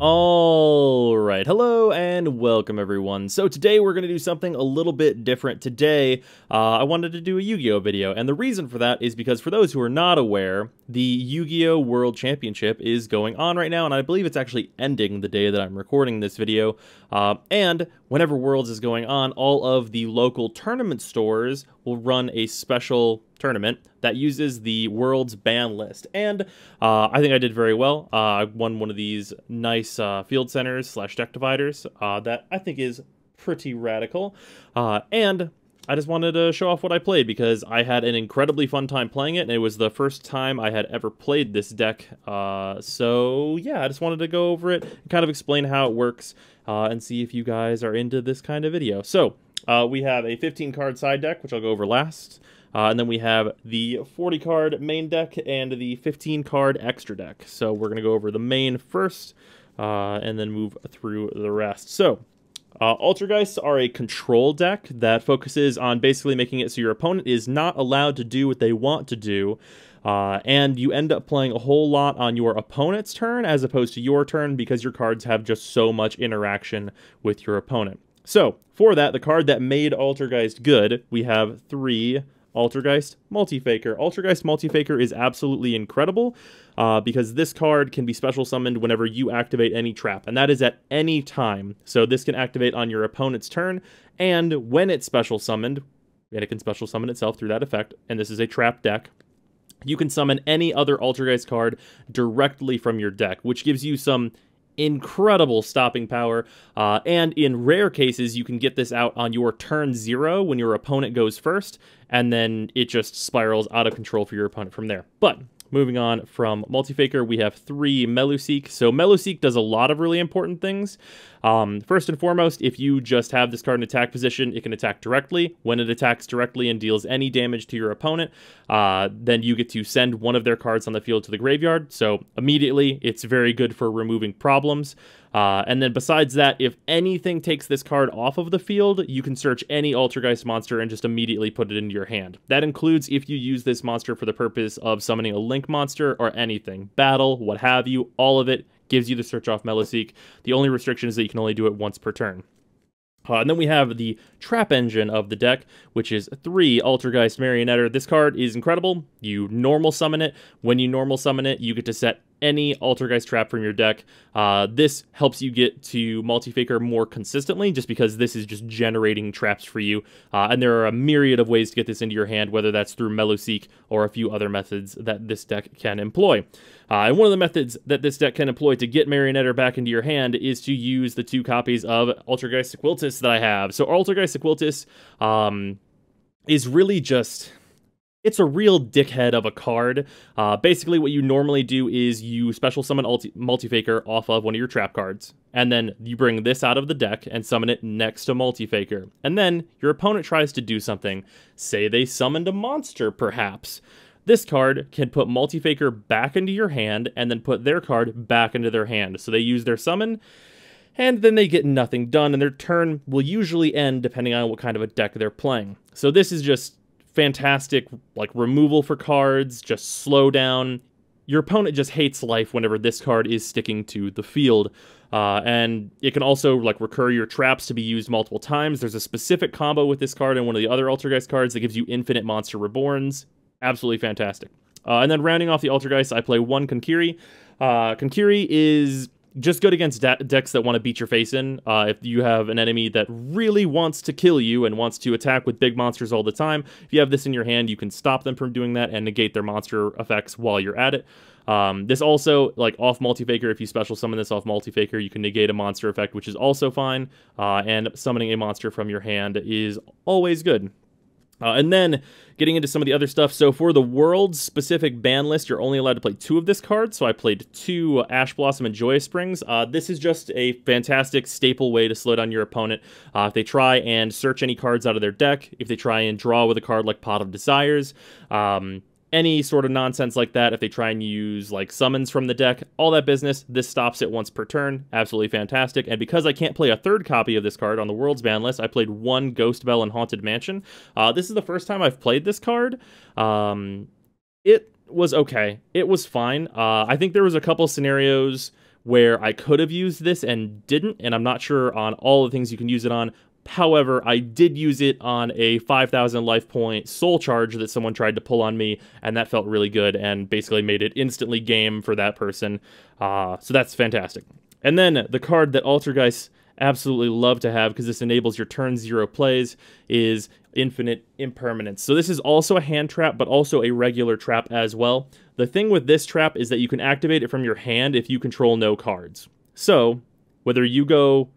Alright, hello and welcome everyone. So today we're going to do something a little bit different. Today, I wanted to do a Yu-Gi-Oh video, and the reason for that is because for those who are not aware, the Yu-Gi-Oh World Championship is going on right now, and I believe it's actually ending the day that I'm recording this video. And whenever Worlds is going on, all of the local tournament stores will run a special tournament that uses the World's ban list. And I think I did very well. I won one of these nice field centers slash deck dividers that I think is pretty radical. And I just wanted to show off what I played because I had an incredibly fun time playing it, and it was the first time I had ever played this deck. So yeah, I just wanted to go over it and kind of explain how it works and see if you guys are into this kind of video. So we have a 15-card side deck, which I'll go over last. And then we have the 40-card main deck and the 15-card extra deck. So we're going to go over the main first and then move through the rest. So Altergeists are a control deck that focuses on basically making it so your opponent is not allowed to do what they want to do, and you end up playing a whole lot on your opponent's turn as opposed to your turn because your cards have just so much interaction with your opponent. So for that, the card that made Altergeist good, we have 3 Altergeist Multi-Faker. Altergeist Multi-Faker is absolutely incredible because this card can be special summoned whenever you activate any trap, and that is at any time. So this can activate on your opponent's turn, and when it's special summoned, and it can special summon itself through that effect, and this is a trap deck, you can summon any other Altergeist card directly from your deck, which gives you some incredible stopping power, and in rare cases you can get this out on your turn 0 when your opponent goes first, and then it just spirals out of control for your opponent from there. But moving on from Multi-Faker, we have 3 Malusi Seek. So Malusi Seek does a lot of really important things. First and foremost, if you just have this card in attack position, it can attack directly. When it attacks directly and deals any damage to your opponent, then you get to send one of their cards on the field to the graveyard. So immediately, it's very good for removing problems. And then besides that, if anything takes this card off of the field, you can search any Altergeist monster and just immediately put it into your hand. That includes if you use this monster for the purpose of summoning a Link monster or anything. Battle, what have you, all of it gives you the search off Malusi Seek. The only restriction is that you can only do it once per turn. And then we have the trap engine of the deck, which is 3 Altergeist Marionette. This card is incredible. You normal summon it. When you normal summon it, you get to set any Altergeist trap from your deck. This helps you get to Multi-Faker more consistently, just because this is just generating traps for you. And there are a myriad of ways to get this into your hand, whether that's through Malusi Seek or a few other methods that this deck can employ. And one of the methods that this deck can employ to get Marionette back into your hand is to use the 2 copies of Altergeist Quiltus that I have. So Altergeist Quiltus is really just... it's a real dickhead of a card. Basically, what you normally do is you special summon Multi-Faker off of one of your trap cards, and then you bring this out of the deck and summon it next to Multi-Faker. And then your opponent tries to do something. Say they summoned a monster, perhaps. This card can put Multi-Faker back into your hand and then put their card back into their hand. So they use their summon, and then they get nothing done, and their turn will usually end depending on what kind of a deck they're playing. So this is just fantastic, like, removal for cards, just slow down. Your opponent just hates life whenever this card is sticking to the field. And it can also, like, recur your traps to be used multiple times. There's a specific combo with this card and one of the other Altergeist cards that gives you infinite Monster Reborns. Absolutely fantastic. And then rounding off the Altergeist, I play 1 Kiri. Kiri is just good against decks that want to beat your face in. If you have an enemy that really wants to kill you and wants to attack with big monsters all the time, if you have this in your hand, you can stop them from doing that and negate their monster effects while you're at it. This also, like, off Multi-Faker, if you special summon this off Multi-Faker, you can negate a monster effect, which is also fine. And summoning a monster from your hand is always good. And then getting into some of the other stuff. So for the world's specific ban list, you're only allowed to play 2 of this card. So I played 2 Ash Blossom and Joyous Springs. This is just a fantastic staple way to slow down your opponent. If they try and search any cards out of their deck, if they try and draw with a card like Pot of Desires, any sort of nonsense like that, if they try and use, like, summons from the deck, all that business, this stops it once per turn. Absolutely fantastic. And because I can't play a 3rd copy of this card on the World's ban list, I played 1 Ghost Bell and Haunted Mansion. This is the first time I've played this card. It was okay. It was fine. I think there was a couple scenarios where I could have used this and didn't, and I'm not sure on all the things you can use it on. However, I did use it on a 5,000 life point soul charge that someone tried to pull on me, and that felt really good and basically made it instantly game for that person. So that's fantastic. And then the card that Altergeist absolutely love to have, because this enables your turn 0 plays, is Infinite Impermanence. So this is also a hand trap, but also a regular trap as well. The thing with this trap is that you can activate it from your hand if you control no cards. So whether you go,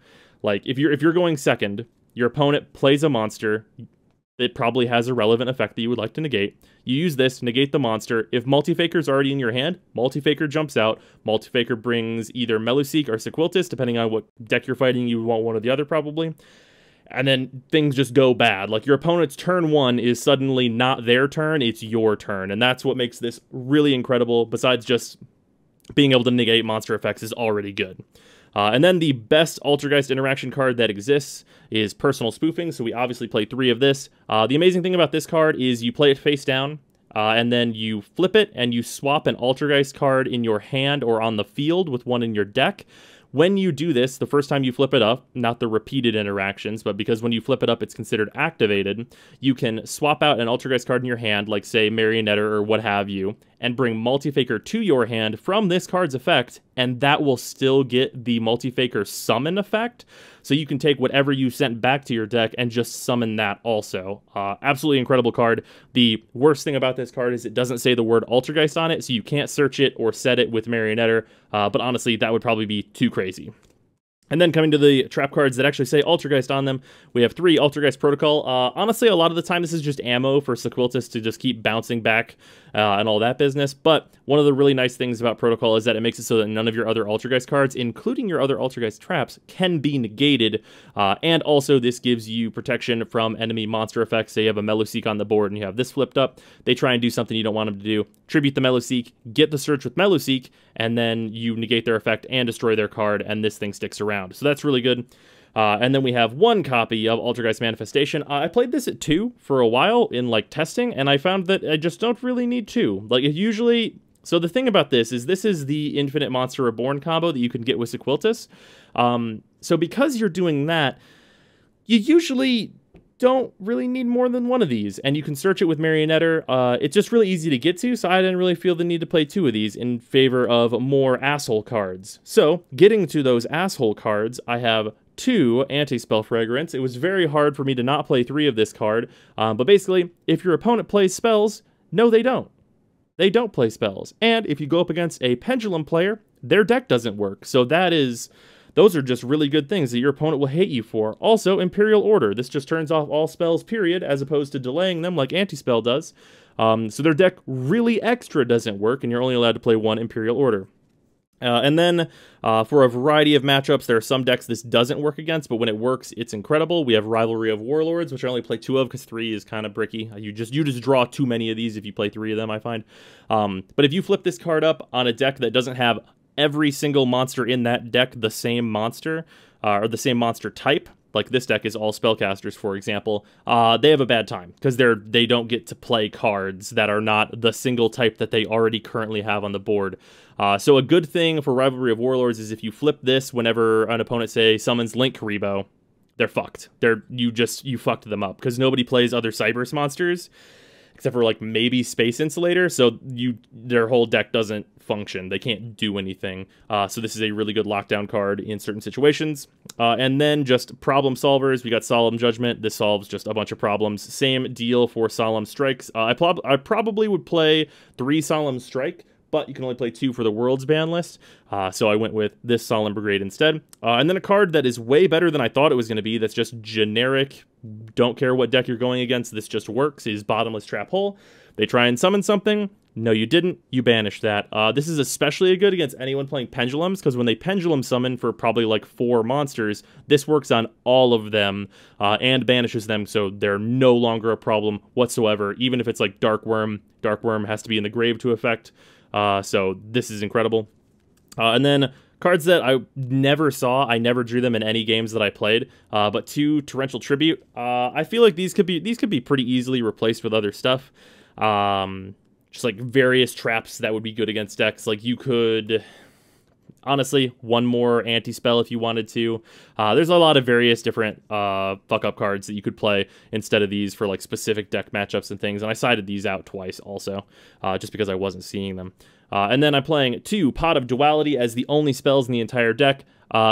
like, if you're going second, your opponent plays a monster, it probably has a relevant effect that you would like to negate. You use this, negate the monster. If Multifaker's already in your hand, Multifaker jumps out. Multifaker brings either Malusi Seek or Quiltus, depending on what deck you're fighting, you want one or the other probably. And then things just go bad. Like, your opponent's turn 1 is suddenly not their turn, it's your turn. And that's what makes this really incredible, besides just being able to negate monster effects is already good. And then the best Altergeist interaction card that exists is Personal Spoofing, so we obviously play 3 of this. The amazing thing about this card is you play it face down, and then you flip it, and you swap an Altergeist card in your hand or on the field with one in your deck. When you do this, the first time you flip it up, not the repeated interactions, but because when you flip it up, it's considered activated, you can swap out an Altergeist card in your hand, like, say, Marionette or what have you, and bring Multifaker to your hand from this card's effect, and that will still get the Multifaker summon effect. So you can take whatever you sent back to your deck and just summon that also. Absolutely incredible card. The worst thing about this card is it doesn't say the word Altergeist on it, so you can't search it or set it with Marionette, but honestly, that would probably be too crazy. And then coming to the trap cards that actually say Altergeist on them, we have 3 Altergeist Protocol. Honestly, a lot of the time this is just ammo for Quiltus to just keep bouncing back and all that business. But one of the really nice things about Protocol is that it makes it so that none of your other Altergeist cards, including your other Altergeist traps, can be negated. And also this gives you protection from enemy monster effects. Say you have a Malusi Seek on the board and you have this flipped up. They try and do something you don't want them to do. Tribute the Malusi Seek, get the search with Malusi Seek, and then you negate their effect and destroy their card, and this thing sticks around. So that's really good. And then we have 1 copy of Altergeist Manifestation. I played this at 2 for a while in, like, testing, and I found that I just don't really need 2. Like, it usually... So the thing about this is the Infinite Monster Reborn combo that you can get with Quiltus. So because you're doing that, you usually don't really need more than 1 of these, and you can search it with Marionette. It's just really easy to get to, so I didn't really feel the need to play 2 of these in favor of more asshole cards. So, getting to those asshole cards, I have 2 Anti-Spell Fragrance. It was very hard for me to not play 3 of this card, but basically, if your opponent plays spells, no, they don't. They don't play spells. And if you go up against a Pendulum player, their deck doesn't work, so those are just really good things that your opponent will hate you for. Also, Imperial Order. This just turns off all spells, period, as opposed to delaying them like Anti-Spell does. So their deck really extra doesn't work, and you're only allowed to play 1 Imperial Order. And then, for a variety of matchups, there are some decks this doesn't work against, but when it works, it's incredible. We have Rivalry of Warlords, which I only play 2 of because 3 is kind of bricky. You just draw too many of these if you play 3 of them, I find. But if you flip this card up on a deck that doesn't have every single monster in that deck the same monster, or the same monster type, like this deck is all spellcasters, for example, they have a bad time, because they don't get to play cards that are not the single type that they already currently have on the board. So a good thing for Rivalry of Warlords is if you flip this whenever an opponent, say, summons Link Karibo, they're fucked. You fucked them up, because nobody plays other Cyberse monsters, except for, like, maybe Space Insulator, so their whole deck doesn't function. They can't do anything. So this is a really good lockdown card in certain situations. And then just problem solvers. We got Solemn Judgment. This solves just a bunch of problems. Same deal for Solemn Strikes. I probably would play 3 Solemn Strike, but you can only play 2 for the World's ban list, so I went with this Solemn Brigade instead. And then a card that is way better than I thought it was going to be, that's just generic, don't care what deck you're going against, this just works, is Bottomless Trap Hole. They try and summon something, no you didn't, you banish that. This is especially good against anyone playing Pendulums, because when they Pendulum summon for probably like 4 monsters, this works on all of them, and banishes them, so they're no longer a problem whatsoever, even if it's like Dark Worm. Dark Worm has to be in the grave to affect. So this is incredible. And then cards that I never saw, I never drew them in any games that I played, but 2 Torrential Tribute. I feel like these could be pretty easily replaced with other stuff. Just like various traps that would be good against decks. Like you could honestly, one more anti-spell if you wanted to. There's a lot of various different fuck-up cards that you could play instead of these for like specific deck matchups and things, and I sided these out twice also, just because I wasn't seeing them. And then I'm playing 2 Pot of Duality as the only spells in the entire deck.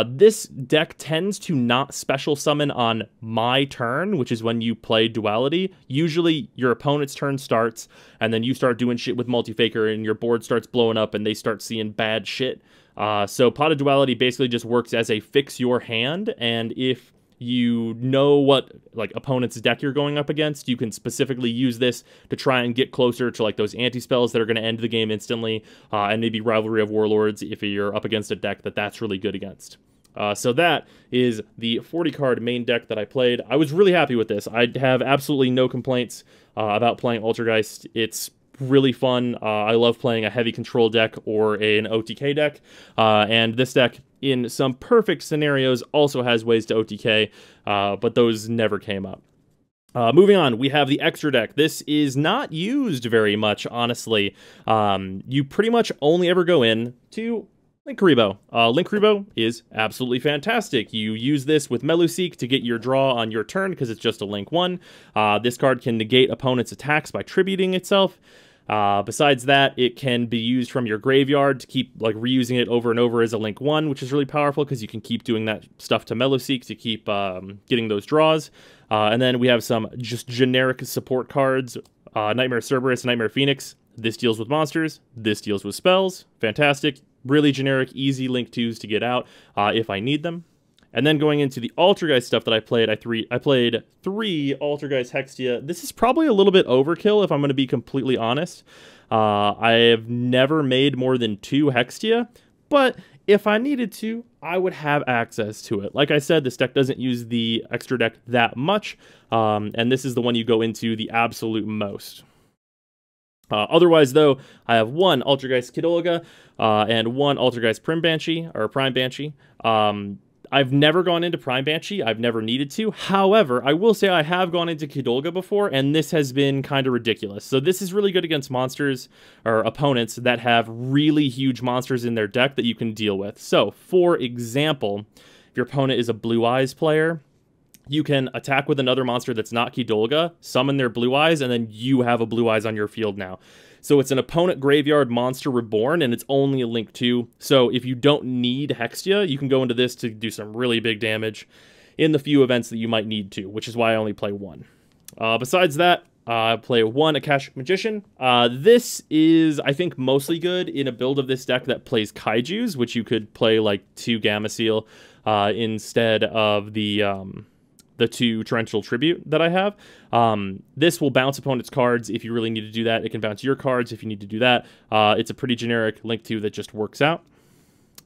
This deck tends to not special summon on my turn, which is when you play Duality. Usually your opponent's turn starts, and then you start doing shit with Multi-Faker, and your board starts blowing up, and they start seeing bad shit. So Pot of Duality basically just works as a fix your hand, and if you know what like opponent's deck you're going up against, you can specifically use this to try and get closer to like those anti-spells that are going to end the game instantly, and maybe Rivalry of Warlords if you're up against a deck that's really good against. So that is the 40 card main deck that I played. I was really happy with this. I have absolutely no complaints about playing Altergeist. It's really fun. I love playing a heavy control deck or an OTK deck, and this deck in some perfect scenarios also has ways to OTK, but those never came up. Moving on, we have the extra deck. This is not used very much, honestly. You pretty much only ever go in to Linkuriboh. Linkuriboh is absolutely fantastic. You use this with Malusi Seek to get your draw on your turn because it's just a Link 1. This card can negate opponent's attacks by tributing itself. Besides that, it can be used from your graveyard to keep like reusing it over and over as a Link 1, which is really powerful because you can keep doing that stuff to Malusi Seek to keep getting those draws. And then we have some just generic support cards. Nightmare Cerberus, Nightmare Phoenix. This deals with monsters. This deals with spells. Fantastic. Really generic, easy Link 2s to get out if I need them. And then going into the Altergeist stuff that I played, I played 3 Altergeist Hextia. This is probably a little bit overkill if I'm going to be completely honest. I have never made more than 2 Hextia, but if I needed to, I would have access to it. Like I said, this deck doesn't use the extra deck that much, and this is the one you go into the absolute most. Otherwise, though, I have 1 Altergeist Kidolga and 1 Altergeist Prime Banshee. I've never gone into Prime Banshee. I've never needed to. However, I will say I have gone into Kidolga before, and this has been kind of ridiculous. So this is really good against monsters or opponents that have really huge monsters in their deck that you can deal with. So, for example, if your opponent is a Blue Eyes player, you can attack with another monster that's not Kidolga, summon their Blue Eyes, and then you have a Blue Eyes on your field now. So it's an opponent graveyard monster reborn, and it's only a Link 2. So if you don't need Hextia, you can go into this to do some really big damage in the few events that you might need to, which is why I only play 1. Besides that, I play 1 Akashic Magician. This is, I think, mostly good in a build of this deck that plays Kaijus, which you could play like 2 Gamma Seal instead of the 2 Torrential Tribute that I have. This will bounce opponent's cards if you really need to do that. It can bounce your cards if you need to do that. It's a pretty generic Link 2 that just works out.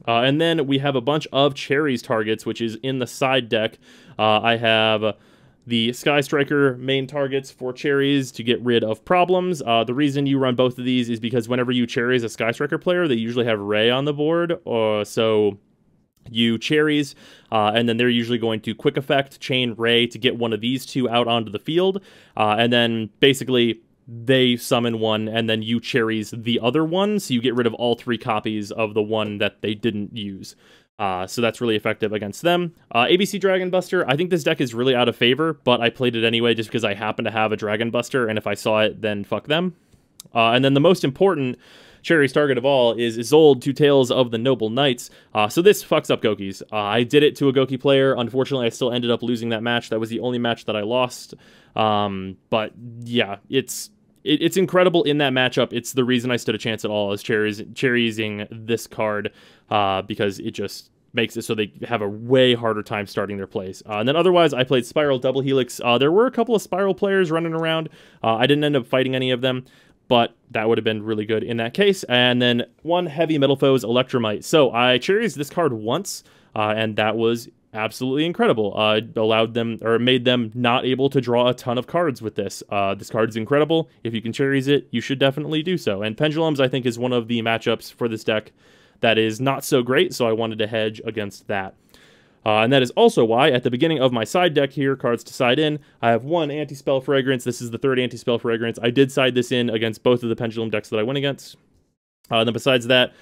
And then we have a bunch of Cherries targets, which is in the side deck. I have the Sky Striker main targets for Cherries to get rid of problems. The reason you run both of these is because whenever you Cherries a Sky Striker player, they usually have Ray on the board, so you Cherries, and then they're usually going to Quick Effect, Chain Ray to get one of these 2 out onto the field, and then basically they summon one, and then you Cherries the other one, so you get rid of all 3 copies of the one that they didn't use. So that's really effective against them. ABC Dragon Buster, I think this deck is really out of favor, but I played it anyway just because I happen to have a Dragon Buster, and if I saw it, then fuck them. And then the most important Cherry's target of all is Isolde, 2 Tales of the Noble Knights. So this fucks up Gokis. I did it to a Goki player. Unfortunately, I still ended up losing that match. That was the only match that I lost. But yeah, it's incredible in that matchup. It's the reason I stood a chance at all, is cherrying this card, because it just makes it so they have a way harder time starting their plays. And then otherwise, I played Spiral Double Helix. There were a couple of Spiral players running around. I didn't end up fighting any of them, but that would have been really good in that case. And then 1 Heavy Metal Foes Electromite. So I cherries this card once, and that was absolutely incredible. Allowed them, or made them not able to draw a ton of cards with this. This card is incredible. If you can cherries it, you should definitely do so. And Pendulums, I think, is one of the matchups for this deck that is not so great, so I wanted to hedge against that. And that is also why, at the beginning of my side deck here, cards to side in, I have 1 Anti-Spell Fragrance. This is the 3rd Anti-Spell Fragrance. I did side this in against both of the Pendulum decks that I went against. Then besides that,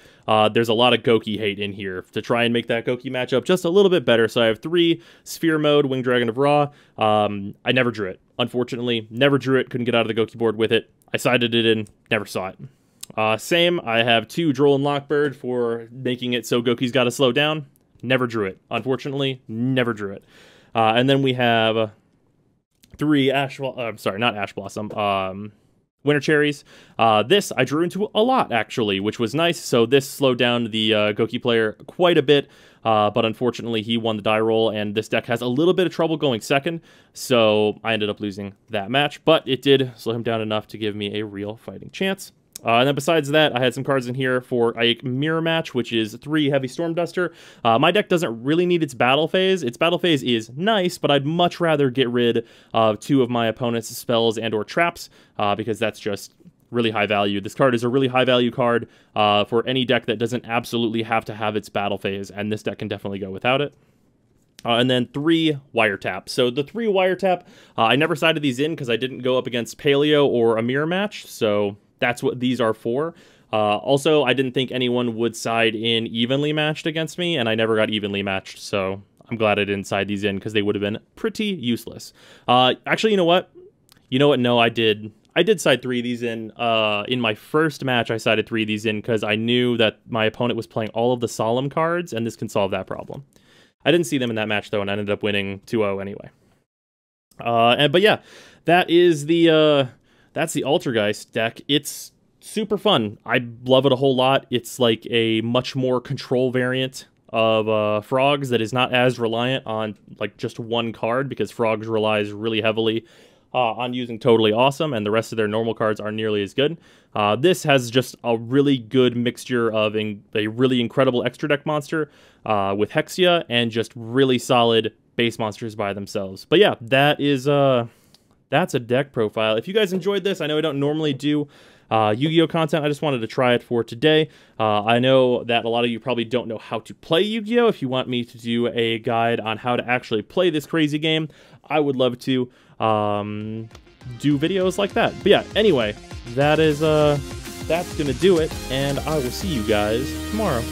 there's a lot of Goki hate in here to try and make that Goki matchup just a little bit better. So I have 3 Sphere Mode, Winged Dragon of Ra. I never drew it. Unfortunately, never drew it. Couldn't get out of the Goki board with it. I sided it in, never saw it. Same, I have 2 Droll and Lockbird for making it so Goki's got to slow down. Never drew it. Unfortunately, never drew it. And then we have 3 not Ash Blossom. Winter Cherries. This I drew into a lot, actually, which was nice. So this slowed down the Goki player quite a bit, but unfortunately he won the die roll, and this deck has a little bit of trouble going second, so I ended up losing that match, but it did slow him down enough to give me a real fighting chance. And then besides that, I had some cards in here for a mirror match, which is 3 Heavy Storm Duster. My deck doesn't really need its battle phase. Its battle phase is nice, but I'd much rather get rid of 2 of my opponent's spells and or traps, because that's just really high value. This card is a really high value card for any deck that doesn't absolutely have to have its battle phase, and this deck can definitely go without it. And then 3 Wiretap. So the 3 Wiretap, I never sided these in because I didn't go up against Paleo or a mirror match, so that's what these are for. Also, I didn't think anyone would side in evenly matched against me, and I never got evenly matched, so I'm glad I didn't side these in because they would have been pretty useless. Actually, you know what? No, I did. I did side 3 of these in. In my first match, I sided 3 of these in because I knew that my opponent was playing all of the Solemn cards, and this can solve that problem. I didn't see them in that match, though, and I ended up winning 2-0 anyway. But yeah, that is the... That's the Altergeist deck. It's super fun. I love it a whole lot. It's like a much more control variant of Frogs that is not as reliant on like just one card, because Frogs relies really heavily on using Totally Awesome, and the rest of their normal cards aren't nearly as good. This has just a really good mixture of a really incredible extra deck monster with Hexia and just really solid base monsters by themselves. But yeah, that is... That's a deck profile. If you guys enjoyed this, I know I don't normally do Yu-Gi-Oh! Content. I just wanted to try it for today. I know that a lot of you probably don't know how to play Yu-Gi-Oh! If you want me to do a guide on how to actually play this crazy game, I would love to do videos like that. But yeah, anyway, that is that's gonna do it, and I will see you guys tomorrow.